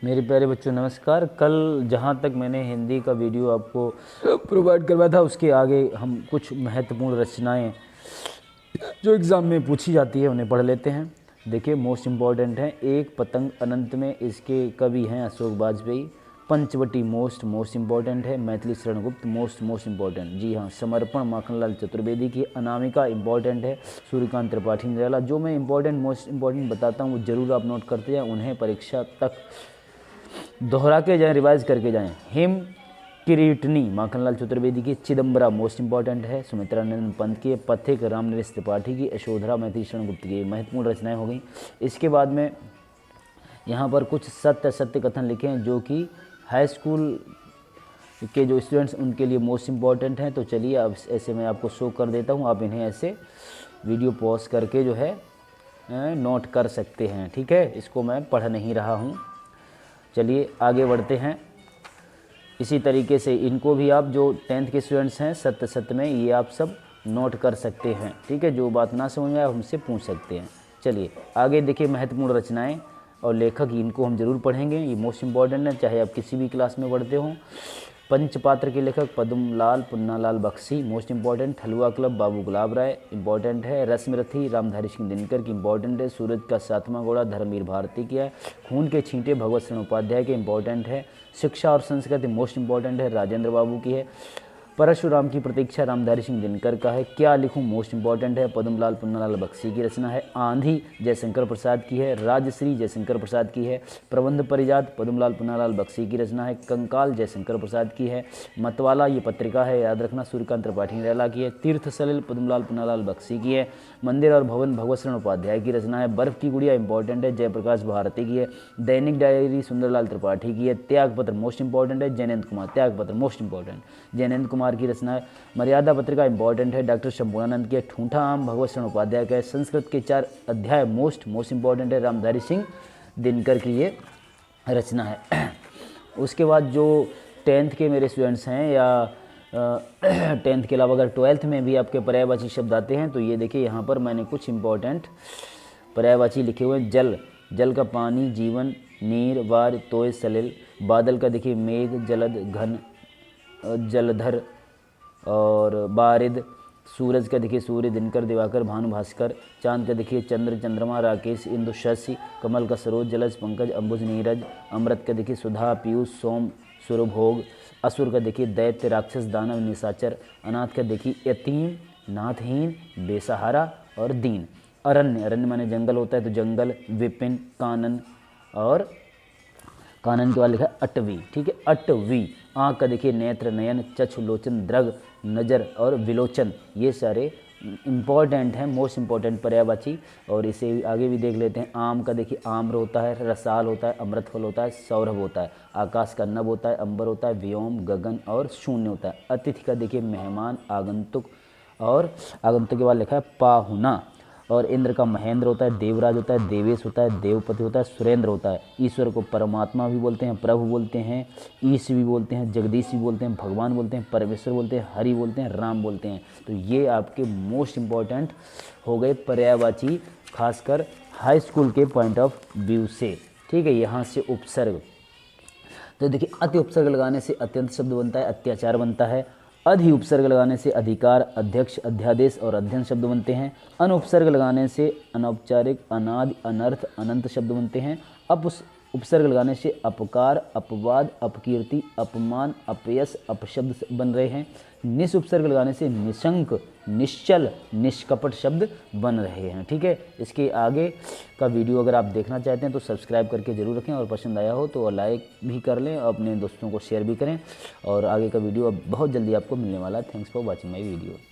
मेरे प्यारे बच्चों नमस्कार। कल जहाँ तक मैंने हिंदी का वीडियो आपको प्रोवाइड करवाया था उसके आगे हम कुछ महत्वपूर्ण रचनाएं जो एग्ज़ाम में पूछी जाती है उन्हें पढ़ लेते हैं। देखिए मोस्ट इम्पॉर्टेंट है एक पतंग अनंत में, इसके कवि हैं अशोक वाजपेयी। पंचवटी मोस्ट इम्पॉर्टेंट है। मैथिली शरण गुप्त मोस्ट इम्पॉर्टेंट, जी हाँ। समर्पण माखनलाल चतुर्वेदी की। अनामिका इम्पॉर्टेंट है सूर्यकांत त्रिपाठी निराला। जो मैं मोस्ट इम्पॉर्टेंट बताता हूँ वो ज़रूर आप नोट करते जाएँ, उन्हें परीक्षा तक दोहरा के जाएँ, रिवाइज करके जाएँ। हिम किरीटनी माखनलाल चतुर्वेदी की। चिदम्बरा मोस्ट इंपॉर्टेंट है सुमित्रा नंदन पंत की। पथिक रामनरेश त्रिपाठी की। यशोधरा मैथिली शरण गुप्त की। महत्वपूर्ण रचनाएं हो गई। इसके बाद में यहाँ पर कुछ सत्य कथन लिखे हैं जो कि हाई स्कूल के जो स्टूडेंट्स उनके लिए मोस्ट इम्पॉर्टेंट हैं। तो चलिए अब ऐसे मैं आपको शो कर देता हूँ, आप इन्हें ऐसे वीडियो पॉज करके जो है नोट कर सकते हैं, ठीक है। इसको मैं पढ़ नहीं रहा हूँ। चलिए आगे बढ़ते हैं। इसी तरीके से इनको भी आप जो 10th के स्टूडेंट्स हैं सत्य में ये आप सब नोट कर सकते हैं, ठीक है। जो बात ना समझ में आए हमसे पूछ सकते हैं। चलिए आगे देखिए महत्वपूर्ण रचनाएं और लेखक, इनको हम जरूर पढ़ेंगे, ये मोस्ट इम्पॉर्टेंट है चाहे आप किसी भी क्लास में पढ़ते हो। पंचपात्र के लेखक पद्मलाल पुन्नालाल बख्शी, मोस्ट इंपॉर्टेंट। हलवा क्लब बाबू गुलाब राय, इंपॉर्टेंट है। रश्मिरथी रामधारी सिंह दिनकर की, इंपॉर्टेंट है। सूरज का सातवां घोड़ा धर्मवीर भारती की है। खून के छींटे भगवत शरण उपाध्याय के, इंपॉर्टेंट है। शिक्षा और संस्कृति मोस्ट इंपॉर्टेंट है राजेंद्र बाबू की है। परशुराम की प्रतीक्षा रामधारी सिंह दिनकर का है। क्या लिखूं मोस्ट इंपॉर्टेंट है पद्मलाल पुन्नालाल बख्शी की रचना है। आंधी जयशंकर प्रसाद की है। राजश्री जयशंकर प्रसाद की है। प्रबंध परिजात पद्मलाल पुन्नालाल बख्शी की रचना है। कंकाल जयशंकर प्रसाद की है। मतवाला ये पत्रिका है, याद रखना, सूर्यकांत त्रिपाठी निराला की है। तीर्थ सलिल पद्मलाल पुन्नालाल बख्शी की है। मंदिर और भवन भगवत शरण उपाध्याय की रचना है। बर्फ की गुड़िया इंपॉर्टेंट है जयप्रकाश भारती की है। दैनिक डायरी सुंदरलाल त्रिपाठी की है। त्यागपत्र मोस्ट इंपॉर्टेंट है जयनंद कुमार, त्यागपत्र मोस्ट इंपॉर्टेंट जयनंद कुमार की रचना है। मर्यादा पत्रिका इंपॉर्टेंट है डॉक्टर शंभुआनंद की है। ठूठा आम भगवत शरण उपाध्याय का है। संस्कृत के 4 अध्याय मोस्ट इंपॉर्टेंट है रामधारी सिंह दिनकर की ये रचना है। उसके बाद जो 10th के मेरे स्टूडेंट्स हैं या 10th के अलावा अगर 12th में भी आपके पर्यायवाची शब्द आते हैं तो ये देखिए यहाँ पर मैंने कुछ इंपॉर्टेंट पर्यायवाची लिखे हुए हैं। जल, जल का पानी, जीवन, नीर, वार, तोय, सलिल। बादल का देखिए मेघ, जलद, घन, जलधर और बारिद। सूरज का देखिए सूर्य, दिनकर, दिवाकर, भानु, भास्कर। चांद का देखिए चंद्र, चंद्रमा, राकेश, इंदु, शशि। कमल का सरोज, जलज, पंकज, अंबुज, नीरज। अमृत का देखिए सुधा, पीयूष, सोम, सुरभोग। असुर का देखिए दैत्य, राक्षस, दानव, निशाचर। अनाथ का देखिए यतीम, नाथहीन, बेसहारा और दीन। अरण्य, अरण्य माने जंगल होता है तो जंगल। विपिन, कानन और कानन के बाद लिखा है अटवी, ठीक है, अटवी। आँख का देखिए नेत्र, नयन, चक्षु, लोचन, द्रग, नजर और विलोचन। ये सारे इम्पॉर्टेंट हैं, मोस्ट इम्पॉर्टेंट पर्यायवाची। और इसे आगे भी देख लेते हैं। आम का देखिए आम्र होता है, रसाल होता है, अमृतफल होता है, सौरभ होता है। आकाश का नभ होता है, अंबर होता है, व्योम, गगन और शून्य होता है। अतिथि का देखिए मेहमान, आगंतुक और आगंतुक के बाद लिखा है पाहुना। और इंद्र का महेंद्र होता है, देवराज होता है, देवेश होता है, देवपति होता है, सुरेंद्र होता है। ईश्वर को परमात्मा भी बोलते हैं, प्रभु बोलते हैं, ईश भी बोलते हैं, जगदीश भी बोलते हैं, भगवान बोलते हैं, परमेश्वर बोलते हैं, हरि बोलते हैं, राम बोलते हैं। तो ये आपके मोस्ट इम्पॉर्टेंट हो गए पर्यायवाची, खासकर हाई स्कूल के पॉइंट ऑफ व्यू से, ठीक है। यहाँ से उपसर्ग, तो देखिए अति उपसर्ग लगाने से अत्यंत शब्द बनता है, अत्याचार बनता है। अधि उपसर्ग लगाने से अधिकार, अध्यक्ष, अध्यादेश और अध्ययन शब्द बनते हैं। अनुपसर्ग लगाने से अनौपचारिक, अनादि, अनर्थ, अनंत शब्द बनते हैं। उपसर्ग लगाने से अपकार, अपवाद, अपकीर्ति, अपमान, अपयश, अपशब्द बन रहे हैं। निस उपसर्ग लगाने से निशंक, निश्चल, निष्कपट शब्द बन रहे हैं, ठीक है। इसके आगे का वीडियो अगर आप देखना चाहते हैं तो सब्सक्राइब करके ज़रूर रखें और पसंद आया हो तो लाइक भी कर लें और अपने दोस्तों को शेयर भी करें। और आगे का वीडियो अब बहुत जल्दी आपको मिलने वाला है। Thanks for watching my video.